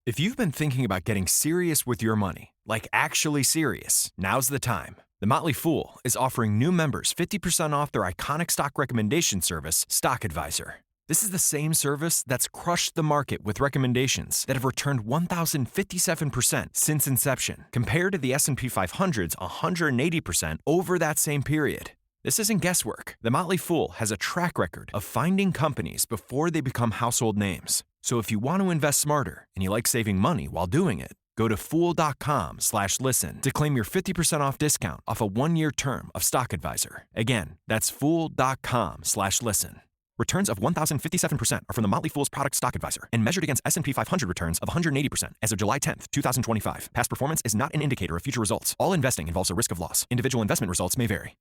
If you've been thinking about getting serious with your money, like actually serious, now's the time. The Motley Fool is offering new members 50% off their iconic stock recommendation service, Stock Advisor. This is the same service that's crushed the market with recommendations that have returned 1,057% since inception, compared to the S&P 500's 180% over that same period. This isn't guesswork. The Motley Fool has a track record of finding companies before they become household names. So if you want to invest smarter and you like saving money while doing it, go to fool.com/listen to claim your 50% off discount off a 1-year term of Stock Advisor. Again, that's fool.com/listen. Returns of 1,057% are from the Motley Fool's product Stock Advisor and measured against S&P 500 returns of 180% as of July 10th, 2025. Past performance is not an indicator of future results. All investing involves a risk of loss. Individual investment results may vary.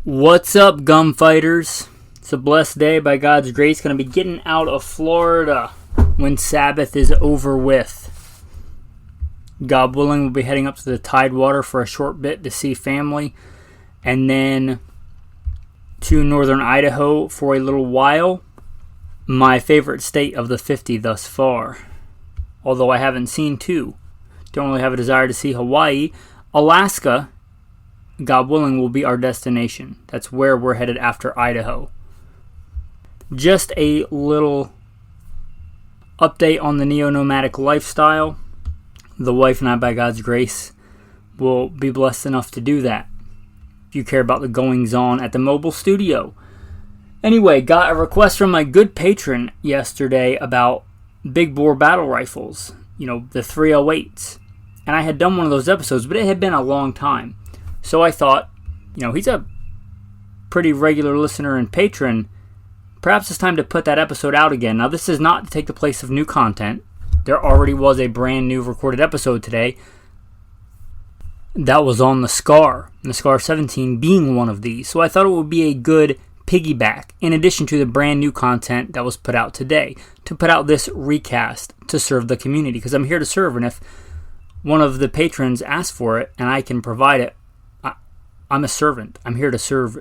What's up, gunfighters? It's a blessed day by God's grace. Going to be getting out of Florida when Sabbath is over with. God willing, we'll be heading up to the Tidewater for a short bit to see family, and then to northern Idaho for a little while. My favorite state of the 50 thus far, although I haven't seen two. Don't really have a desire to see Hawaii. Alaska, God willing, will be our destination. That's where we're headed after Idaho. Just a little update on the neo-nomadic lifestyle. The wife and I, by God's grace, will be blessed enough to do that. If you care about the goings-on at the mobile studio. Anyway, got a request from my good patron yesterday about big bore battle rifles. You know, the 308s. And I had done one of those episodes, but it had been a long time. So I thought, he's a pretty regular listener and patron. Perhaps it's time to put that episode out again. Now, this is not to take the place of new content. There already was a brand new recorded episode today that was on the SCAR, and the SCAR 17 being one of these. So I thought it would be a good piggyback, in addition to the brand new content that was put out today, to put out this recast to serve the community, because I'm here to serve, and if one of the patrons asks for it and I can provide it, I'm a servant. I'm here to serve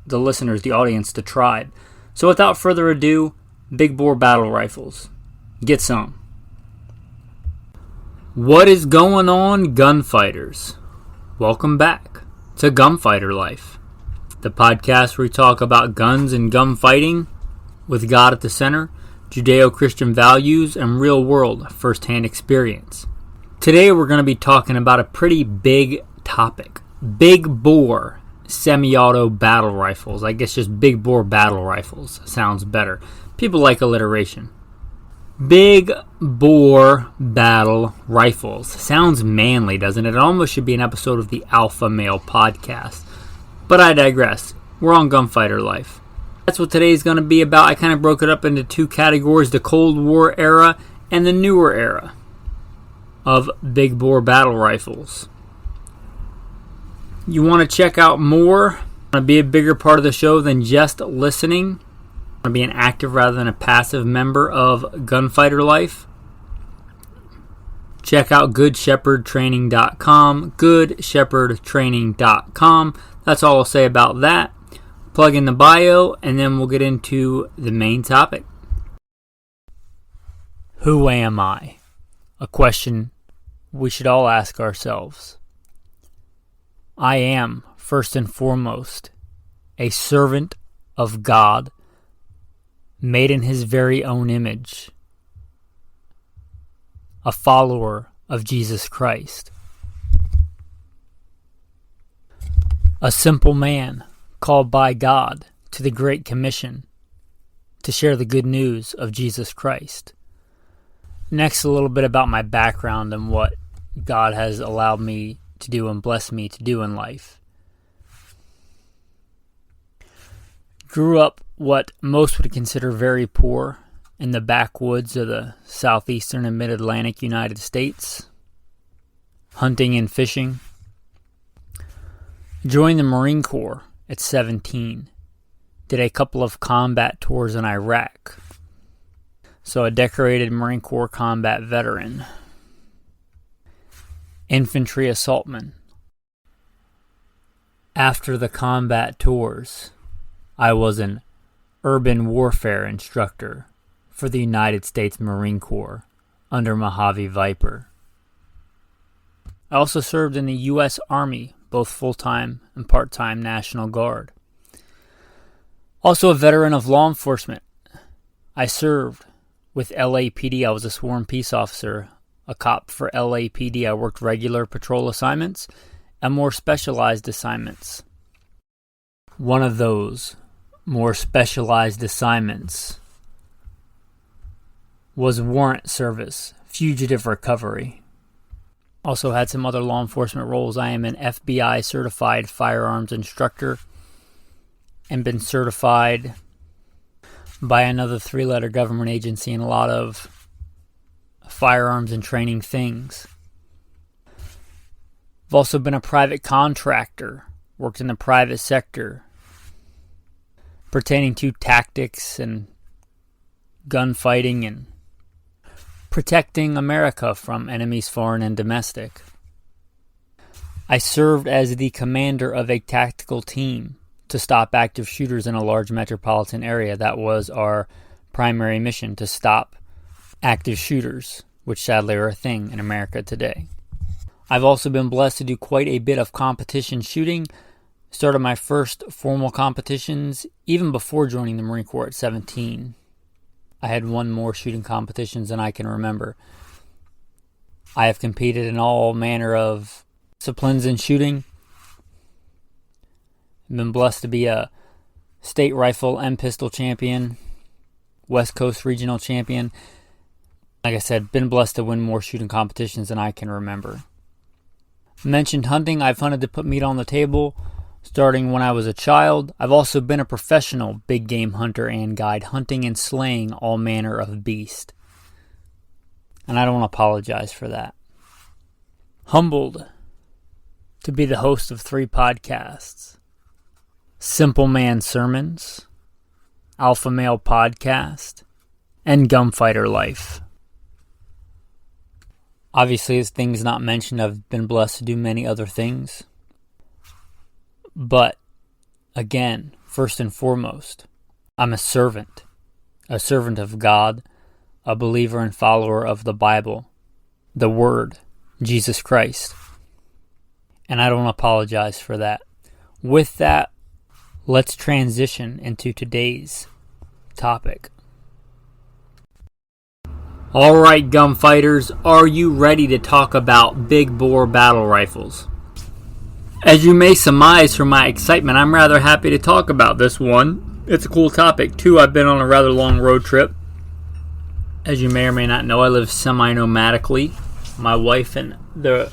the listeners, the audience, the tribe. So without further ado, big bore battle rifles. Get some. What is going on, gunfighters? Welcome back to Gunfighter Life, the podcast where we talk about guns and gunfighting with God at the center, Judeo-Christian values, and real-world first-hand experience. Today we're going to be talking about a pretty big topic. Big bore semi-auto battle rifles. I guess just big bore battle rifles sounds better. People like alliteration. Big bore battle rifles. Sounds manly, doesn't it? It almost should be an episode of the Alpha Male podcast. But I digress. We're on Gunfighter Life. That's what today's going to be about. I kind of broke it up into two categories, the Cold War era and the newer era of big bore battle rifles. You want to check out more, want to be a bigger part of the show than just listening, want to be an active rather than a passive member of Gunfighter Life, check out goodshepherdtraining.com, goodshepherdtraining.com. That's all I'll say about that. Plug in the bio, and then we'll get into the main topic. Who am I? A question we should all ask ourselves. I am, first and foremost, a servant of God, made in His very own image, a follower of Jesus Christ, a simple man called by God to the Great Commission to share the good news of Jesus Christ. Next, a little bit about my background and what God has allowed me to do and bless me to do in life. Grew up what most would consider very poor in the backwoods of the southeastern and mid-Atlantic United States, hunting and fishing. Joined the Marine Corps at 17. Did a couple of combat tours in Iraq. So a decorated Marine Corps combat veteran. Infantry assaultman. After the combat tours, I was an urban warfare instructor for the United States Marine Corps under Mojave Viper. I also served in the U.S. Army, both full-time and part-time National Guard. Also a veteran of law enforcement. I served with L.A.P.D. I was a sworn peace officer, a cop for L.A.P.D. I worked regular patrol assignments and more specialized assignments. One of those more specialized assignments was warrant service, fugitive recovery. Also had some other law enforcement roles. I am an F.B.I. certified firearms instructor and been certified by another 3-letter government agency in a lot of firearms and training things. I've also been a private contractor, worked in the private sector, pertaining to tactics and gunfighting and protecting America from enemies foreign and domestic. I served as the commander of a tactical team to stop active shooters in a large metropolitan area. That was our primary mission, to stop active shooters, which sadly are a thing in America today. I've also been blessed to do quite a bit of competition shooting. Started my first formal competitions even before joining the Marine Corps at 17. I had won more shooting competitions than I can remember. I have competed in all manner of disciplines in shooting. I've been blessed to be a state rifle and pistol champion, West Coast regional champion. Like I said, been blessed to win more shooting competitions than I can remember. Mentioned hunting. I've hunted to put meat on the table starting when I was a child. I've also been a professional big game hunter and guide, hunting and slaying all manner of beast. And I don't apologize for that. Humbled to be the host of 3 podcasts. Simple Man Sermons, Alpha Male Podcast, and Gunfighter Life. Obviously, as things not mentioned, I've been blessed to do many other things. But, again, first and foremost, I'm a servant of God, a believer and follower of the Bible, the Word, Jesus Christ. And I don't apologize for that. With that, let's transition into today's topic. Alright, gunfighters, are you ready to talk about big bore battle rifles? As you may surmise from my excitement, I'm rather happy to talk about this one. It's a cool topic. 2, I've been on a rather long road trip. As you may or may not know, I live semi-nomadically. My wife and the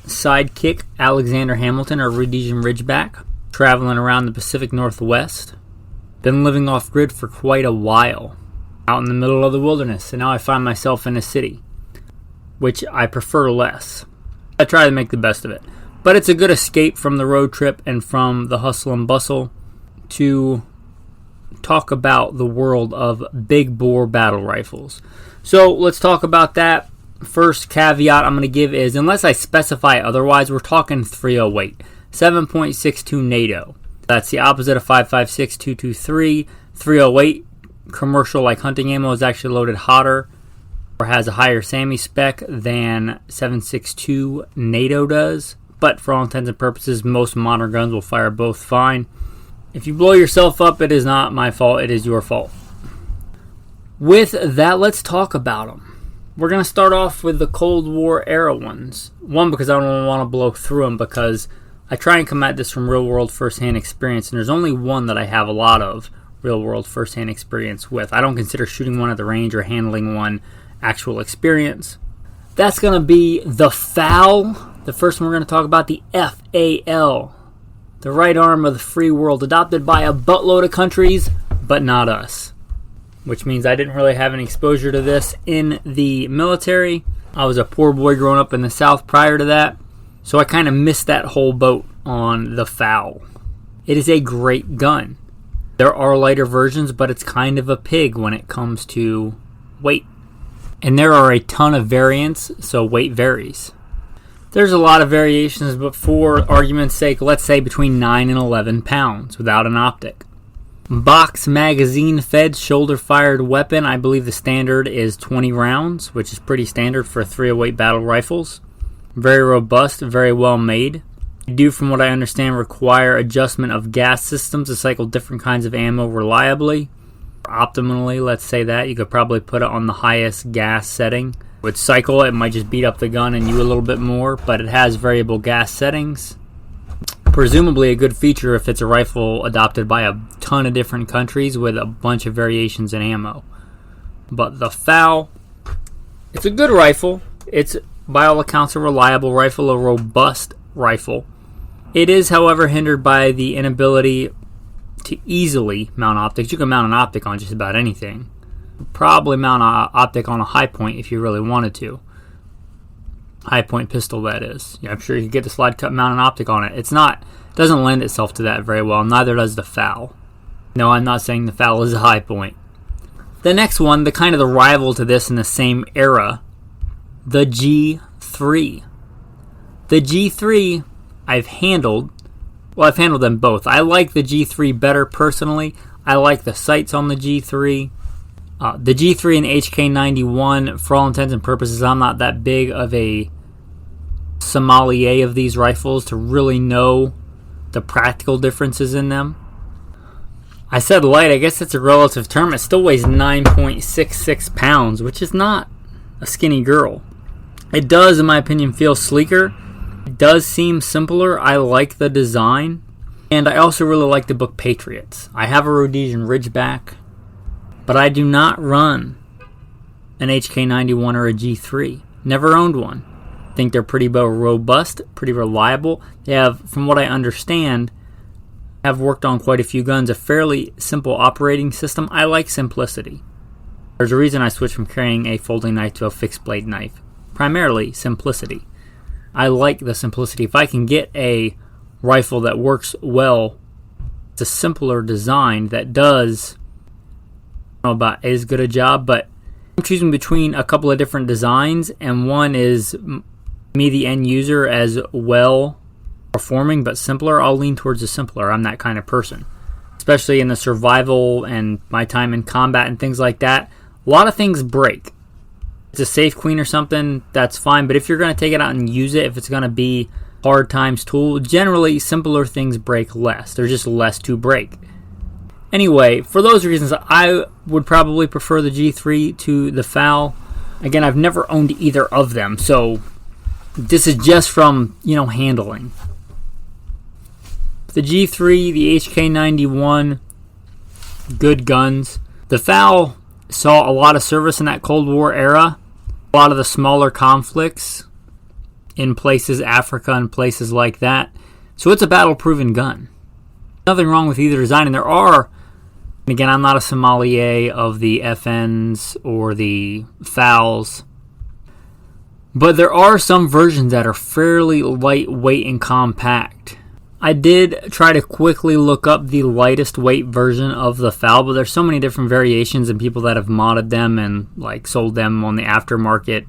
sidekick, Alexander Hamilton, are Rhodesian Ridgeback, traveling around the Pacific Northwest. Been living off-grid for quite a while, out in the middle of the wilderness, and now I find myself in a city, which I prefer less. I try to make the best of it. But it's a good escape from the road trip and from the hustle and bustle to talk about the world of big bore battle rifles. So let's talk about that. First caveat I'm going to give is, unless I specify otherwise, we're talking 308, 7.62 NATO. That's the opposite of 5.56, 223. 308, commercial like hunting ammo, is actually loaded hotter or has a higher SAMI spec than 7.62 NATO does. But for all intents and purposes, most modern guns will fire both fine. If you blow yourself up, it is not my fault, it is your fault. With that, let's talk about them. We're going to start off with the Cold War era ones. One, because I don't want to blow through them, because I try and come at this from real-world first-hand experience, and there's only one that I have a lot of real-world first-hand experience with. I don't consider shooting one at the range or handling one actual experience. That's going to be the FAL. The first one we're going to talk about, the FAL. The right arm of the free world, adopted by a buttload of countries, but not us. Which means I didn't really have any exposure to this in the military. I was a poor boy growing up in the South prior to that, so I kind of missed that whole boat on the FAL. It is a great gun. There are lighter versions, but it's kind of a pig when it comes to weight. And there are a ton of variants, so weight varies. There's a lot of variations, but for argument's sake, let's say between 9 and 11 pounds without an optic. box magazine fed shoulder fired weapon. I believe the standard is 20 rounds, which is pretty standard for 308 battle rifles. Very robust, very well made. You do, from what I understand, require adjustment of gas systems to cycle different kinds of ammo reliably. Optimally, let's say that. You could probably put it on the highest gas setting. With cycle, it might just beat up the gun and you a little bit more, but it has variable gas settings. Presumably a good feature if it's a rifle adopted by a ton of different countries with a bunch of variations in ammo. But the FAL, it's a good rifle. It's, by all accounts, a reliable rifle, a robust rifle. It is, however, hindered by the inability to easily mount optics. You can mount an optic on just about anything. Probably mount an optic on a high point if you really wanted to. High point pistol, that is. Yeah, I'm sure you could get the slide cut, mount an optic on it. It doesn't lend itself to that very well. Neither does the FAL. No, I'm not saying the FAL is a high point. The next one, the kind of the rival to this in the same era, the G3. The G3 I've handled them both. I like the G3 better personally. I like the sights on the G3. The G3 and HK91, for all intents and purposes, I'm not that big of a sommelier of these rifles to really know the practical differences in them. I said light, I guess it's a relative term. It still weighs 9.66 pounds, which is not a skinny girl. It does, in my opinion, feel sleeker. It does seem simpler. I like the design. And I also really like the book Patriots. I have a Rhodesian Ridgeback, but I do not run an HK91 or a G3. Never owned one. I think they're pretty robust, pretty reliable. They have, from what I understand, have worked on quite a few guns, a fairly simple operating system. I like simplicity. There's a reason I switched from carrying a folding knife to a fixed blade knife. Primarily simplicity. I like the simplicity. If I can get a rifle that works well, it's a simpler design that does, I don't know about as good a job, but I'm choosing between a couple of different designs, and one is me, the end user, as well performing but simpler. I'll lean towards the simpler. I'm that kind of person, especially in the survival and my time in combat and things like that. A lot of things break. If it's a safe queen or something, that's fine, but if you're going to take it out and use it, if it's going to be hard times tool, generally simpler things break less. There's just less to break. Anyway, for those reasons, I would probably prefer the G3 to the FAL. Again, I've never owned either of them, so this is just from, handling. The G3, the HK91, good guns. The FAL saw a lot of service in that Cold War era. A lot of the smaller conflicts in places, Africa and places like that. So it's a battle-proven gun. Nothing wrong with either design, and there are, again, I'm not a sommelier of the FNs or the FALs, but there are some versions that are fairly lightweight and compact. I did try to quickly look up the lightest weight version of the FAL, but there's so many different variations and people that have modded them and sold them on the aftermarket,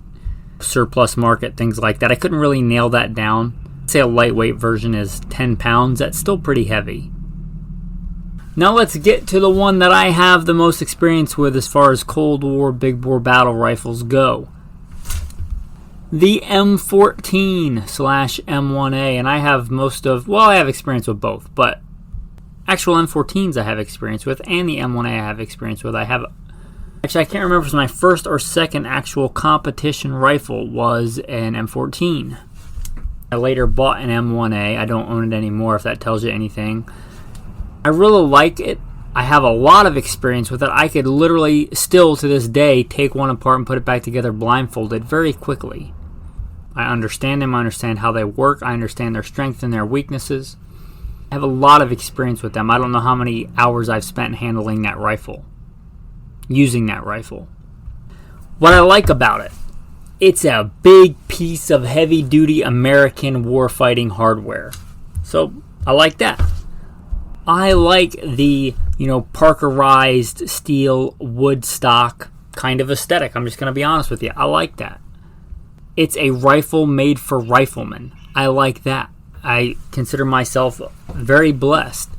surplus market, things like that. I couldn't really nail that down. I'd say a lightweight version is 10 pounds. That's still pretty heavy. Now let's get to the one that I have the most experience with as far as Cold War big bore battle rifles go. The M14/M1A, and I have I have experience with both, but actual M14s I have experience with, and the M1A I have experience with. Actually, I can't remember if it was my first or second actual competition rifle was an M14. I later bought an M1A. I don't own it anymore, if that tells you anything. I really like it. I have a lot of experience with it. I could literally still to this day take one apart and put it back together blindfolded very quickly. I understand them. I understand how they work. I understand their strengths and their weaknesses. I have a lot of experience with them. I don't know how many hours I've spent handling that rifle, using that rifle. What I like about it, it's a big piece of heavy-duty American warfighting hardware. So I like that. I like the, Parkerized steel wood stock kind of aesthetic. I'm just going to be honest with you. I like that. It's a rifle made for riflemen. I like that. I consider myself very blessed.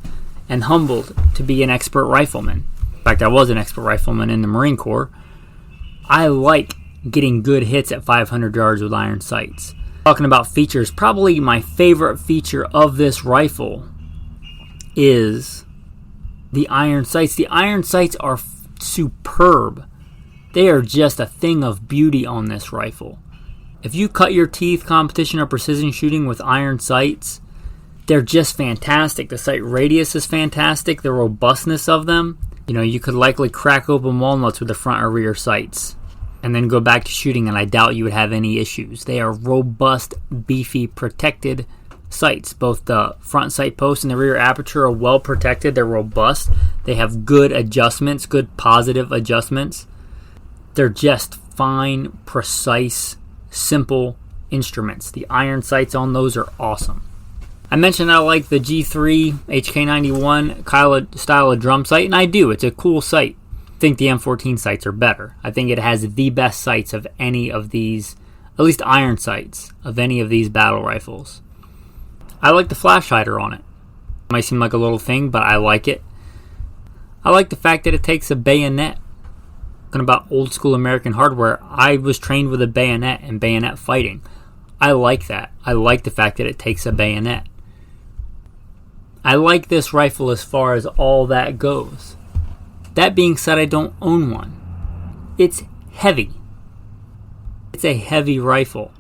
and humbled to be an expert rifleman. In fact, I was an expert rifleman in the Marine Corps. I like getting good hits at 500 yards with iron sights. Talking about features, probably my favorite feature of this rifle is the iron sights. The iron sights are superb. They are just a thing of beauty on this rifle. If you cut your teeth competition or precision shooting with iron sights, they're just fantastic. The sight radius is fantastic. The robustness of them, you could likely crack open walnuts with the front or rear sights and then go back to shooting, and I doubt you would have any issues. They are robust, beefy, protected sights. Both the front sight post and the rear aperture are well protected. They're robust. They have good adjustments, good positive adjustments. They're just fine, precise, simple instruments. The iron sights on those are awesome. I mentioned I like the G3 HK91 style of drum sight, and I do. It's a cool sight. I think the M14 sights are better. I think it has the best sights of any of these, at least iron sights, of any of these battle rifles. I like the flash hider on it. It might seem like a little thing, but I like it. I like the fact that it takes a bayonet. Talking about old school American hardware, I was trained with a bayonet and bayonet fighting. I like that. I like the fact that it takes a bayonet. I like this rifle as far as all that goes. That being said, I don't own one. It's heavy. It's a heavy rifle.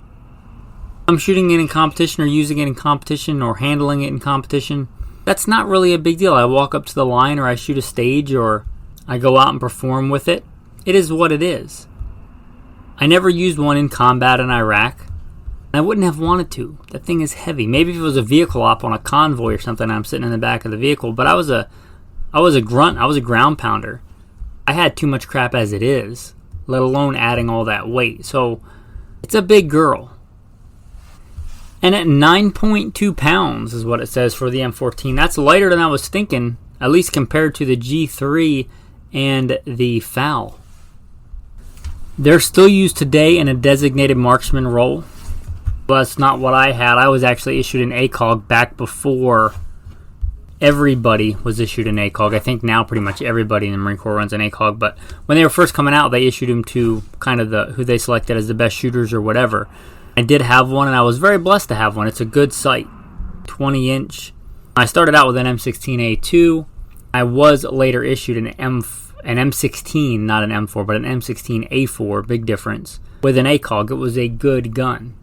I'm shooting it in competition or using it in competition or handling it in competition. That's not really a big deal. I walk up to the line or I shoot a stage or I go out and perform with it. It is what it is. I never used one in combat in Iraq. I wouldn't have wanted to. That thing is heavy. Maybe if it was a vehicle op on a convoy or something, I'm sitting in the back of the vehicle. But I was a grunt. I was a ground pounder. I had too much crap as it is, let alone adding all that weight. So it's a big girl. And at 9.2 pounds is what it says for the M14. That's lighter than I was thinking, at least compared to the G3 and the FAL. They're still used today in a designated marksman role. But that's not what I had. I was actually issued an ACOG back before everybody was issued an ACOG. I think now pretty much everybody in the Marine Corps runs an ACOG. But when they were first coming out, they issued them to kind of who they selected as the best shooters or whatever. I did have one, and I was very blessed to have one. It's a good sight, 20-inch. I started out with an M16A2. I was later issued an M16, not an M4, but an M16A4, big difference, with an ACOG. It was a good gun.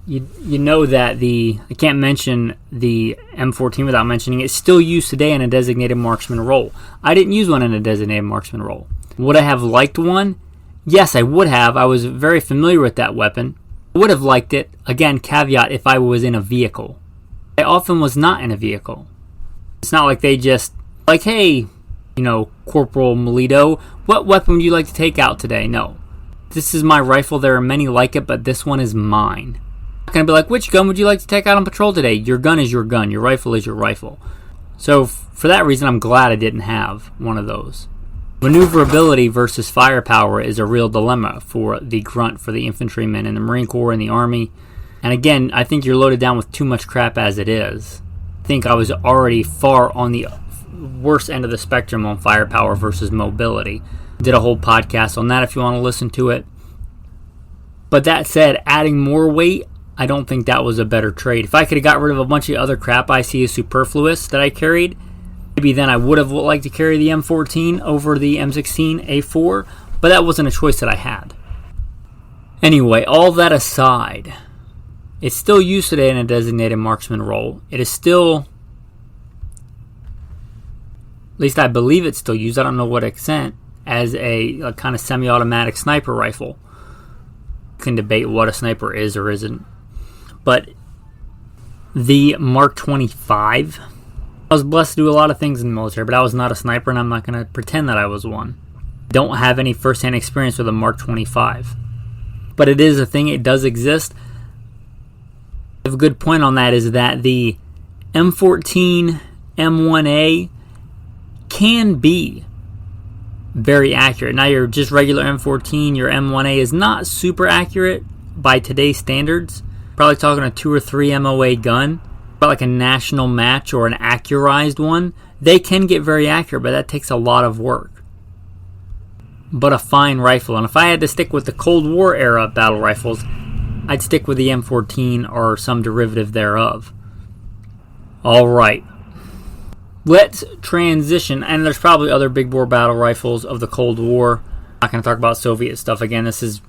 You know that I can't mention the M14 without mentioning it's still used today in a designated marksman role. I didn't use one in a designated marksman role. Would I have liked one? Yes, I would have. I was very familiar with that weapon. I would have liked it, again, caveat, if I was in a vehicle. I often was not in a vehicle. It's not like they just, like, hey, Corporal Melito, what weapon would you like to take out today? No. This is my rifle. There are many like it, but this one is mine. I'm not going to be like, which gun would you like to take out on patrol today? Your gun is your gun. Your rifle is your rifle. So for that reason, I'm glad I didn't have one of those. Maneuverability versus firepower is a real dilemma for the grunt, for the infantrymen in the Marine Corps and the Army. And again, I think you're loaded down with too much crap as it is. I think I was already far on the worst end of the spectrum on firepower versus mobility. Did a whole podcast on that if you want to listen to it. But that said, adding more weight, I don't think that was a better trade. If I could have got rid of a bunch of other crap I see as superfluous that I carried, maybe then I would have liked to carry the M14 over the M16A4, but that wasn't a choice that I had. Anyway, all that aside, it's still used today in a designated marksman role. It is still, at least I believe it's still used, I don't know what extent, as a kind of semi-automatic sniper rifle. You can debate what a sniper is or isn't. But the Mark 25, I was blessed to do a lot of things in the military, but I was not a sniper, and I'm not going to pretend that I was one. Don't have any first-hand experience with a Mark 25. But it is a thing. It does exist. A good point on that is that the M14 M1A can be very accurate. Now, your just regular M14, your M1A is not super accurate by today's standards. Probably talking a 2 or 3 MOA gun. About like a national match or an accurized one, they can get very accurate, but that takes a lot of work. But a fine rifle. And if I had to stick with the Cold War era battle rifles, I'd stick with the M14 or some derivative thereof. Alright. Let's transition, and there's probably other big bore battle rifles of the Cold War. I'm not going to talk about Soviet stuff again. This is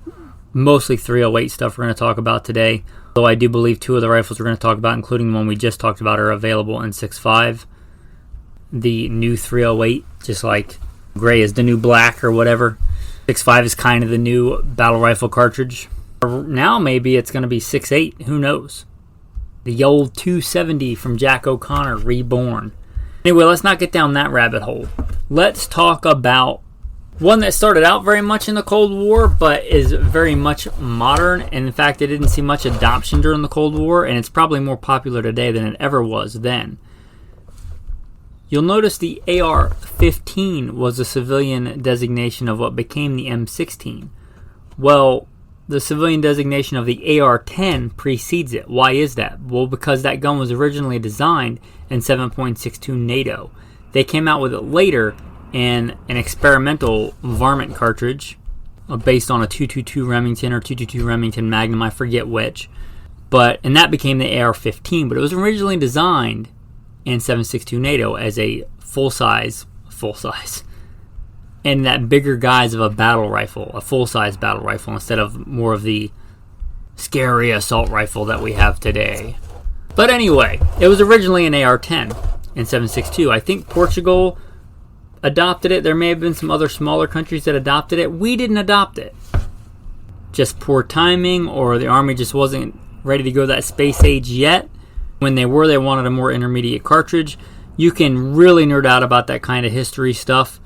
mostly 308 stuff we're going to talk about today. Though I do believe two of the rifles we're going to talk about, including the one we just talked about, are available in 6.5. The new 308, just like gray is the new black or whatever. 6.5 is kind of the new battle rifle cartridge. Now maybe it's going to be 6.8. Who knows? The old 270 from Jack O'Connor reborn. Anyway, let's not get down that rabbit hole. Let's talk about one that started out very much in the Cold War, but is very much modern. And in fact, it didn't see much adoption during the Cold War, and it's probably more popular today than it ever was then. You'll notice the AR-15 was a civilian designation of what became the M16. Well, the civilian designation of the AR-10 precedes it. Why is that? Well, because that gun was originally designed in 7.62 NATO. They came out with it later in an experimental varmint cartridge based on a 222 Remington or 222 Remington Magnum, I forget which. And that became the AR-15, but it was originally designed in 7.62 NATO as a full size, and that bigger guise of a battle rifle, a full-size battle rifle, instead of more of the scary assault rifle that we have today. But anyway, it was originally an AR-10 in 7.62. I think Portugal adopted it. There may have been some other smaller countries that adopted it. We didn't adopt it. Just poor timing, or the Army just wasn't ready to go that space age yet. When they were, they wanted a more intermediate cartridge. You can really nerd out about that kind of history stuff.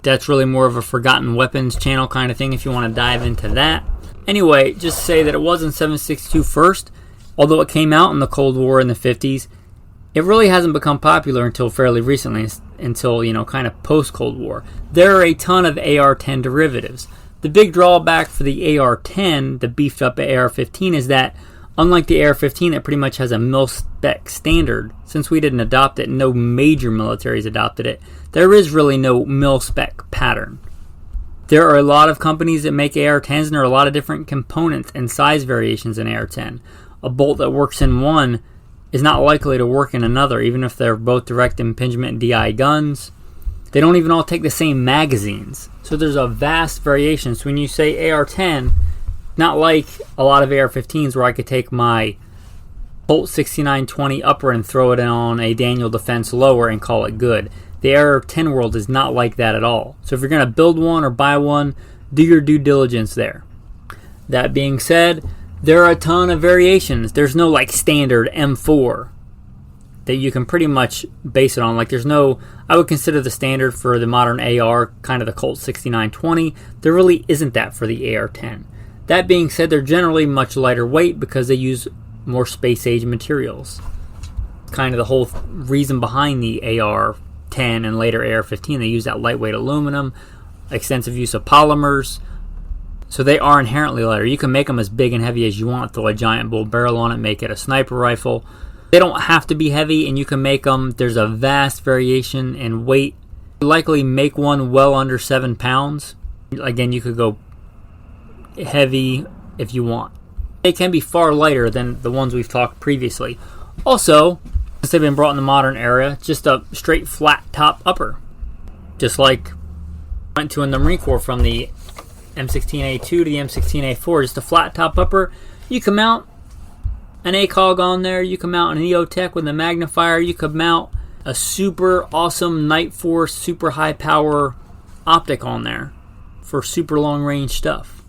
That's really more of a Forgotten Weapons channel kind of thing if you want to dive into that. Anyway, just say that it wasn't 7.62 first. Although it came out in the Cold War in the 50s, it really hasn't become popular until fairly recently, until, kind of post-Cold War. There are a ton of AR-10 derivatives. The big drawback for the AR-10, the beefed up AR-15, is that unlike the AR-15 that pretty much has a mil-spec standard, since we didn't adopt it, no major militaries adopted it, there is really no mil-spec pattern. There are a lot of companies that make AR-10s, and there are a lot of different components and size variations in AR-10. A bolt that works in one is not likely to work in another, even if they're both direct impingement DI guns. They don't even all take the same magazines. So there's a vast variation. So when you say AR-10, not like a lot of AR-15s where I could take my Colt 6920 upper and throw it on a Daniel Defense lower and call it good. The AR-10 world is not like that at all. So if you're going to build one or buy one, do your due diligence there. That being said, there are a ton of variations. There's no standard M4 that you can pretty much base it on. There's no, I would consider the standard for the modern AR kind of the Colt 6920. There really isn't that for the AR-10. That being said, they're generally much lighter weight because they use more space-age materials. Kind of the whole reason behind the AR-10 and later AR-15. They use that lightweight aluminum, extensive use of polymers. So they are inherently lighter. You can make them as big and heavy as you want, throw a giant bull barrel on it, make it a sniper rifle. They don't have to be heavy, and you can make them. There's a vast variation in weight. You likely make one well under 7 pounds. Again, you could go heavy if you want. They can be far lighter than the ones we've talked previously. Also, since they've been brought in the modern era, just a straight flat top upper. Just like went to in the Marine Corps from the M16A2 to the M16A4, just a flat top upper. You can mount an ACOG on there, you can mount an EOTech with a magnifier, you could mount a super awesome Night Force super high power optic on there for super long range stuff.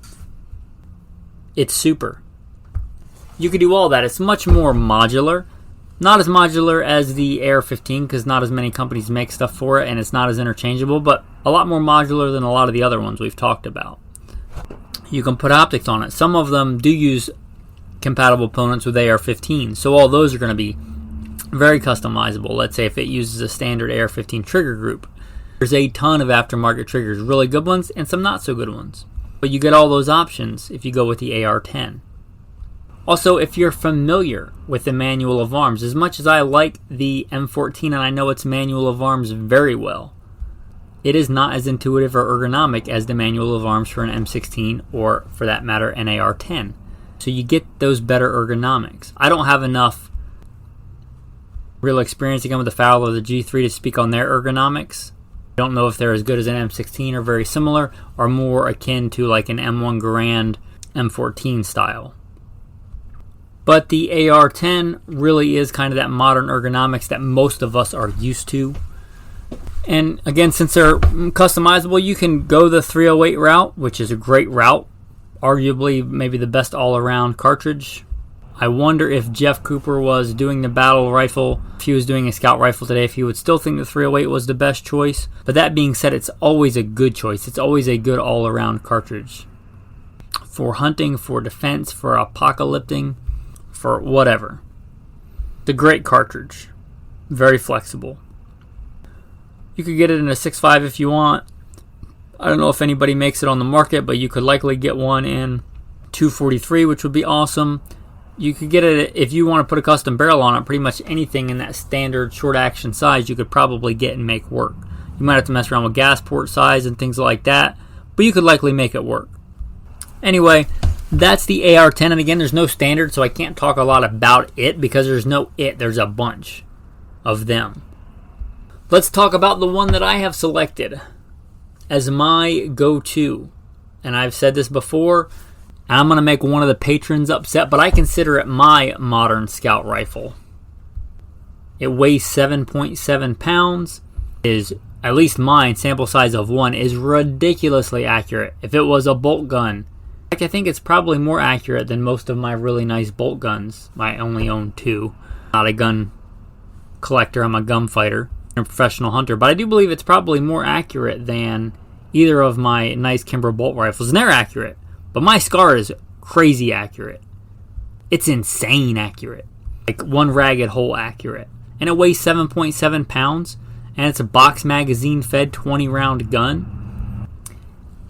It's super. You could do all that. It's much more modular. Not as modular as the AR-15 because not as many companies make stuff for it and it's not as interchangeable, but a lot more modular than a lot of the other ones we've talked about. You can put optics on it. Some of them do use compatible components with AR-15, so all those are going to be very customizable. Let's say if it uses a standard AR-15 trigger group. There's a ton of aftermarket triggers, really good ones and some not so good ones. But you get all those options if you go with the AR-10. Also, if you're familiar with the manual of arms, as much as I like the M14 and I know its manual of arms very well, it is not as intuitive or ergonomic as the manual of arms for an M16 or, for that matter, an AR-10. So you get those better ergonomics. I don't have enough real experience again with the Fowler or the G3 to speak on their ergonomics. I don't know if they're as good as an M16 or very similar, or more akin to like an M1 Garand M14 style. But the AR-10 really is kind of that modern ergonomics that most of us are used to. And again, since they're customizable, you can go the 308 route, which is a great route. Arguably, maybe the best all-around cartridge. I wonder if Jeff Cooper was doing the battle rifle, if he was doing a scout rifle today, if he would still think the 308 was the best choice. But that being said, it's always a good choice. It's always a good all-around cartridge. For hunting, for defense, for apocalypting, for whatever. It's a great cartridge. Very flexible. You could get it in a 6.5 if you want. I don't know if anybody makes it on the market, but you could likely get one in 243, which would be awesome. You could get it if you want to put a custom barrel on it. Pretty much anything in that standard short action size you could probably get and make work. You might have to mess around with gas port size and things like that, but you could likely make it work. Anyway, that's the AR-10, and again, there's no standard, so I can't talk a lot about it because there's no it. There's a bunch of them. Let's talk about the one that I have selected as my go-to. And I've said this before, and I'm going to make one of the patrons upset, but I consider it my modern scout rifle. It weighs 7.7 pounds, is, at least mine, sample size of 1, is ridiculously accurate. If it was a bolt gun, I think it's probably more accurate than most of my really nice bolt guns. I only own 2. Not a gun collector, I'm a gunfighter. A professional hunter, but I do believe it's probably more accurate than either of my nice Kimber bolt rifles, and they're accurate, but my SCAR is crazy accurate. It's insane accurate, like one ragged hole accurate, and it weighs 7.7 pounds, and it's a box magazine fed 20 round gun.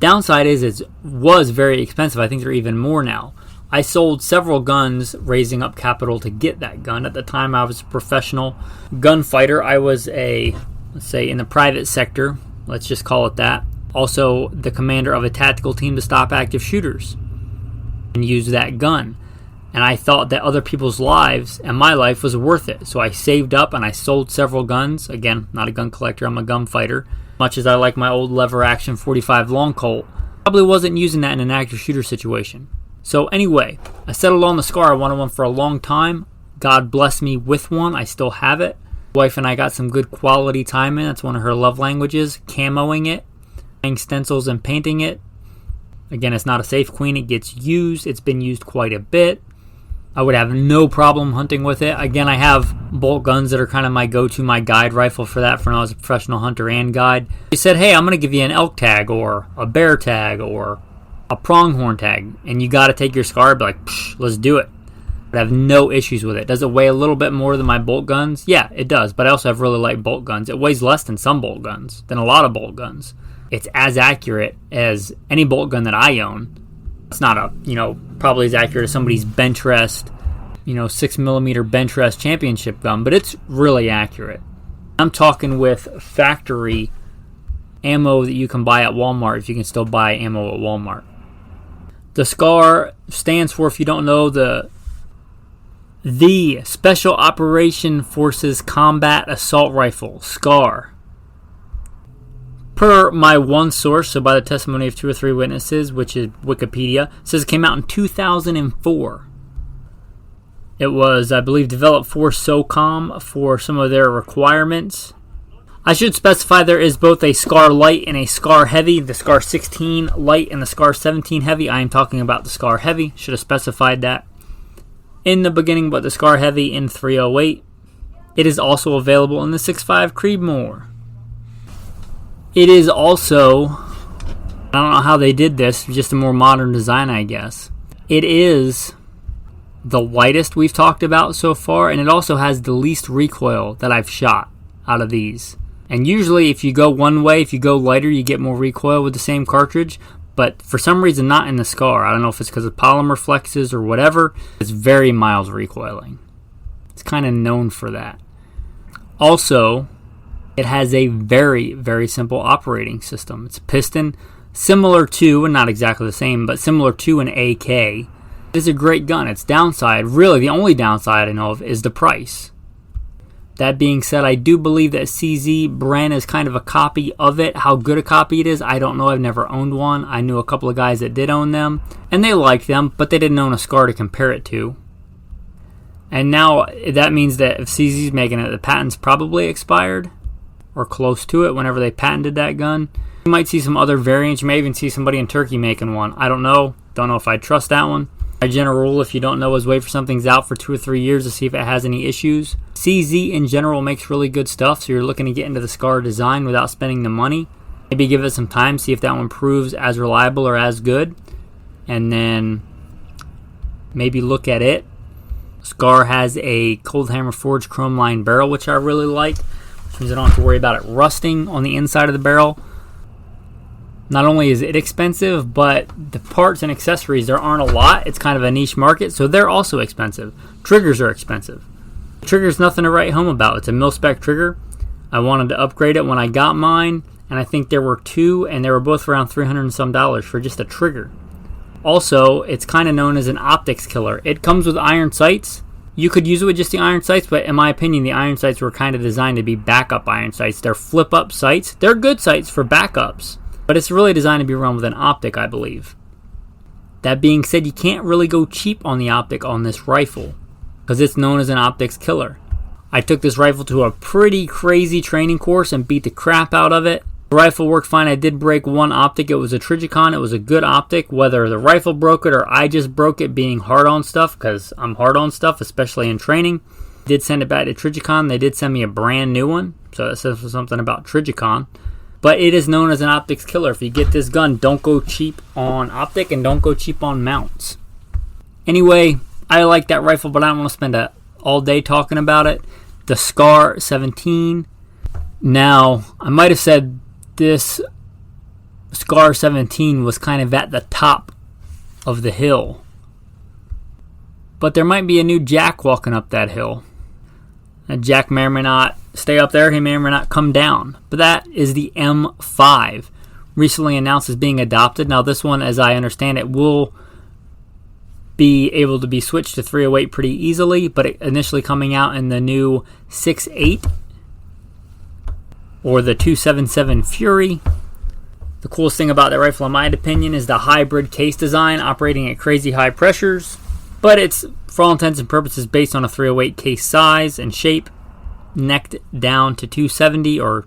Downside is it was very expensive. I think they're even more now. I sold several guns raising up capital to get that gun. At the time, I was a professional gunfighter. I was let's say, in the private sector. Let's just call it that. Also, the commander of a tactical team to stop active shooters and use that gun. And I thought that other people's lives and my life was worth it. So I saved up and I sold several guns. Again, not a gun collector, I'm a gunfighter. Much as I like my old lever action 45 long Colt, probably wasn't using that in an active shooter situation. So anyway, I settled on the SCAR. I wanted one for a long time. God bless me with one. I still have it. Wife and I got some good quality time in. That's one of her love languages. Camoing it, buying stencils and painting it. Again, it's not a safe queen. It gets used. It's been used quite a bit. I would have no problem hunting with it. Again, I have bolt guns that are kind of my go-to, my guide rifle for that, for when I was a professional hunter and guide. They said, hey, I'm going to give you an elk tag or a bear tag or a pronghorn tag, and you got to take your SCAR. I'd be like, let's do it. I have no issues with it. Does it weigh a little bit more than my bolt guns? Yeah, it does, but I also have really light bolt guns. It weighs less than some bolt guns, than a lot of bolt guns. It's as accurate as any bolt gun that I own. It's not probably as accurate as somebody's bench rest, 6mm bench rest championship gun, but it's really accurate. I'm talking with factory ammo that you can buy at Walmart, if you can still buy ammo at Walmart. The SCAR stands for, if you don't know, the Special Operation Forces Combat Assault Rifle, SCAR. Per my one source, so by the testimony of 2 or 3 witnesses, which is Wikipedia, it says it came out in 2004. It was, I believe, developed for SOCOM for some of their requirements. I should specify there is both a SCAR Light and a SCAR Heavy. The SCAR 16 Light and the SCAR 17 Heavy. I am talking about the SCAR Heavy. Should have specified that in the beginning, but the SCAR Heavy in 308. It is also available in the 6.5 Creedmoor. It is also, I don't know how they did this, just a more modern design, I guess. It is the lightest we've talked about so far, and it also has the least recoil that I've shot out of these. And usually if you go one way, if you go lighter, you get more recoil with the same cartridge. but for some reason not in the SCAR. I don't know if it's because of polymer flexes or whatever. It's very mild recoiling. It's kind of known for that. Also, it has a very, very simple operating system. It's a piston similar to, and not exactly the same, but similar to an AK. It is a great gun. Its downside, really the only downside I know of, is the price. That being said, I do believe that CZ brand is kind of a copy of it. How good a copy it is, I don't know. I've never owned one. I knew a couple of guys that did own them, and they liked them, but they didn't own a SCAR to compare it to. And now that means that if CZ's making it, the patent's probably expired or close to it whenever they patented that gun. You might see some other variants. You may even see somebody in Turkey making one. I don't know. Don't know if I trust that one. My general rule, if you don't know, is wait for something's out for 2 or 3 years to see if it has any issues. CZ in general makes really good stuff, so you're looking to get into the SCAR design without spending the money. Maybe give it some time, see if that one proves as reliable or as good, and then maybe look at it. SCAR has a cold hammer forged chrome lined barrel, which I really like, which means I don't have to worry about it rusting on the inside of the barrel. Not only is it expensive, but the parts and accessories, there aren't a lot. It's kind of a niche market, so they're also expensive. Triggers are expensive. Trigger's nothing to write home about. It's a mil-spec trigger. I wanted to upgrade it when I got mine, and I think there were 2, and they were both around $300 and some for just a trigger. Also, it's kind of known as an optics killer. It comes with iron sights. You could use it with just the iron sights, but in my opinion, the iron sights were kind of designed to be backup iron sights. They're flip-up sights. They're good sights for backups, but it's really designed to be run with an optic, I believe. That being said, you can't really go cheap on the optic on this rifle because it's known as an optics killer. I took this rifle to a pretty crazy training course and beat the crap out of it. The rifle worked fine. I did break one optic. It was a Trijicon. It was a good optic. Whether the rifle broke it or I just broke it being hard on stuff, because I'm hard on stuff, especially in training. Did send it back to Trijicon. They did send me a brand new one, so that says something about Trijicon. But it is known as an optics killer. If you get this gun, don't go cheap on optic and don't go cheap on mounts. Anyway, I like that rifle, but I don't want to spend all day talking about it. The SCAR 17. Now, I might have said this SCAR 17 was kind of at the top of the hill. But there might be a new Jack walking up that hill. And Jack may or may not stay up there. He may or may not come down. But that is the M5. Recently announced as being adopted. Now this one, as I understand it, will be able to be switched to 308 pretty easily. But initially coming out in the new 6.8 or the 277 Fury. The coolest thing about that rifle, in my opinion, is the hybrid case design operating at crazy high pressures. But it's, for all intents and purposes, based on a 308 case size and shape, necked down to 270 or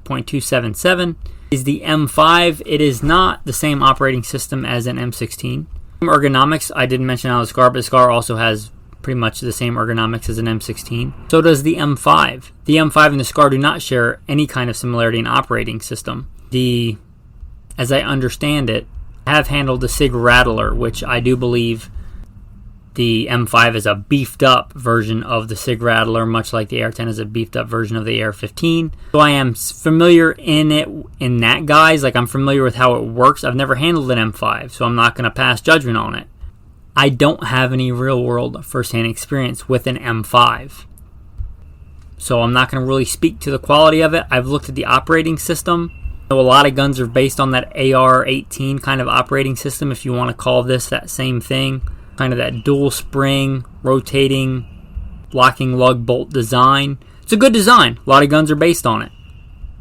.277. Is the M5. It is not the same operating system as an M16. Ergonomics, I didn't mention how the SCAR, but the SCAR also has pretty much the same ergonomics as an M16. So does the M5. The M5 and the SCAR do not share any kind of similarity in operating system. As I understand it, have handled the Sig Rattler, which I do believe the M5 is a beefed up version of the Sig Rattler, much like the AR-10 is a beefed up version of the AR-15. So I am familiar in that, guys. Like, I'm familiar with how it works. I've never handled an M5, so I'm not going to pass judgment on it. I don't have any real world first-hand experience with an M5. So I'm not going to really speak to the quality of it. I've looked at the operating system. I know a lot of guns are based on that AR-18 kind of operating system, if you want to call this that same thing. Kind of that dual spring, rotating, locking lug bolt design. It's a good design. A lot of guns are based on it.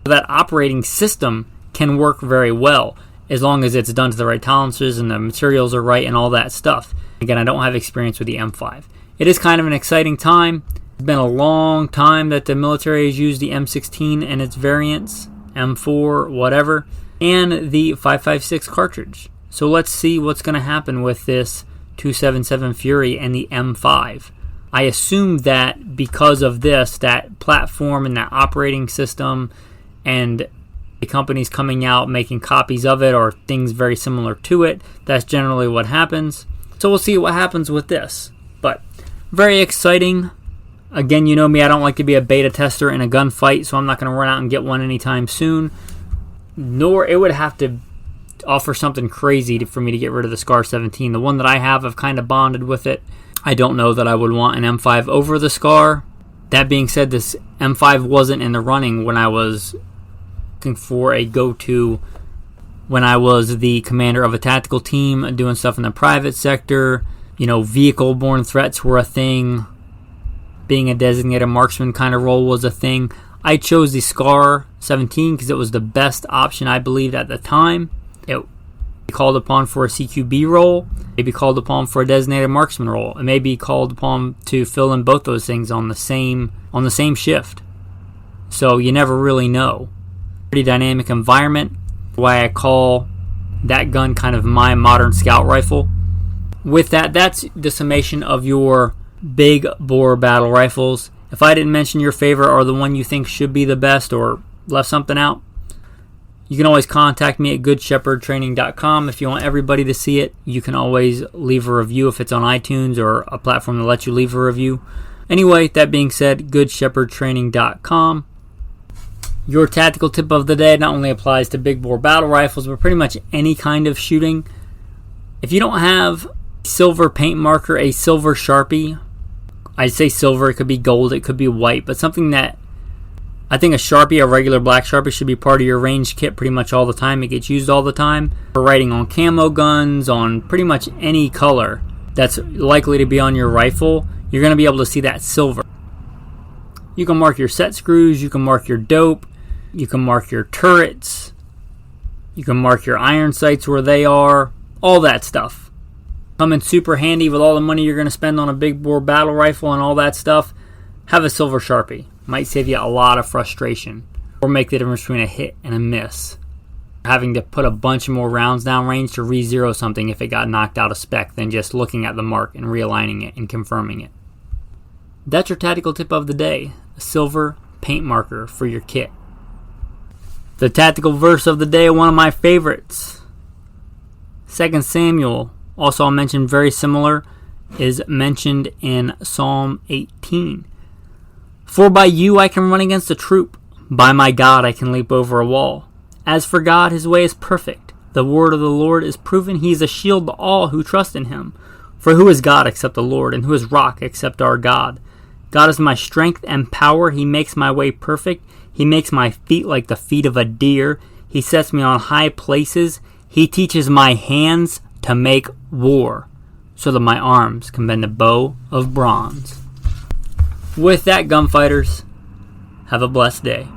So that operating system can work very well as long as it's done to the right tolerances and the materials are right and all that stuff. Again, I don't have experience with the M5. It is kind of an exciting time. It's been a long time that the military has used the M16 and its variants, M4, whatever, and the 5.56 cartridge. So let's see what's going to happen with this 277 Fury and the M5. I assume that because of this, that platform and that operating system and the companies coming out making copies of it or things very similar to it, that's generally what happens. So we'll see what happens with this. But very exciting. Again, you know me, I don't like to be a beta tester in a gunfight, so I'm not going to run out and get one anytime soon. Nor it would have to offer something crazy for me to get rid of the SCAR 17. The one that I have, I've kind of bonded with it. I don't know that I would want an M5 over the SCAR. That being said, this M5 wasn't in the running when I was looking for a go-to when I was the commander of a tactical team doing stuff in the private sector. Vehicle-borne threats were a thing. Being a designated marksman kind of role was a thing. I chose the SCAR 17 because it was the best option I believed at the time. It may be called upon for a CQB role. It may be called upon for a designated marksman role. It may be called upon to fill in both those things on the same shift. So you never really know. Pretty dynamic environment. Why I call that gun kind of my modern scout rifle. With that, that's the summation of your big bore battle rifles. If I didn't mention your favorite or the one you think should be the best or left something out, you can always contact me at goodshepherdtraining.com. If you want everybody to see it, you can always leave a review if it's on iTunes or a platform that lets you leave a review. Anyway, that being said, goodshepherdtraining.com. Your tactical tip of the day not only applies to big bore battle rifles, but pretty much any kind of shooting. If you don't have a silver paint marker, a silver Sharpie, I'd say silver, it could be gold, it could be white, but something that I think a Sharpie, a regular black Sharpie, should be part of your range kit pretty much all the time. It gets used all the time for writing on camo guns, on pretty much any color that's likely to be on your rifle. You're going to be able to see that silver. You can mark your set screws, you can mark your dope, you can mark your turrets, you can mark your iron sights where they are, all that stuff. Come in super handy with all the money you're going to spend on a big bore battle rifle and all that stuff. Have a silver Sharpie. Might save you a lot of frustration or make the difference between a hit and a miss. Having to put a bunch more rounds down range to re-zero something if it got knocked out of spec than just looking at the mark and realigning it and confirming it. That's your tactical tip of the day. A silver paint marker for your kit. The tactical verse of the day, one of my favorites. 2 Samuel, also I'll mention very similar, is mentioned in Psalm 18. For by you I can run against a troop. By my God I can leap over a wall. As for God, his way is perfect. The word of the Lord is proven. He is a shield to all who trust in him. For who is God except the Lord, and who is rock except our God? God is my strength and power. He makes my way perfect. He makes my feet like the feet of a deer. He sets me on high places. He teaches my hands to make war, so that my arms can bend a bow of bronze. With that, gunfighters, have a blessed day.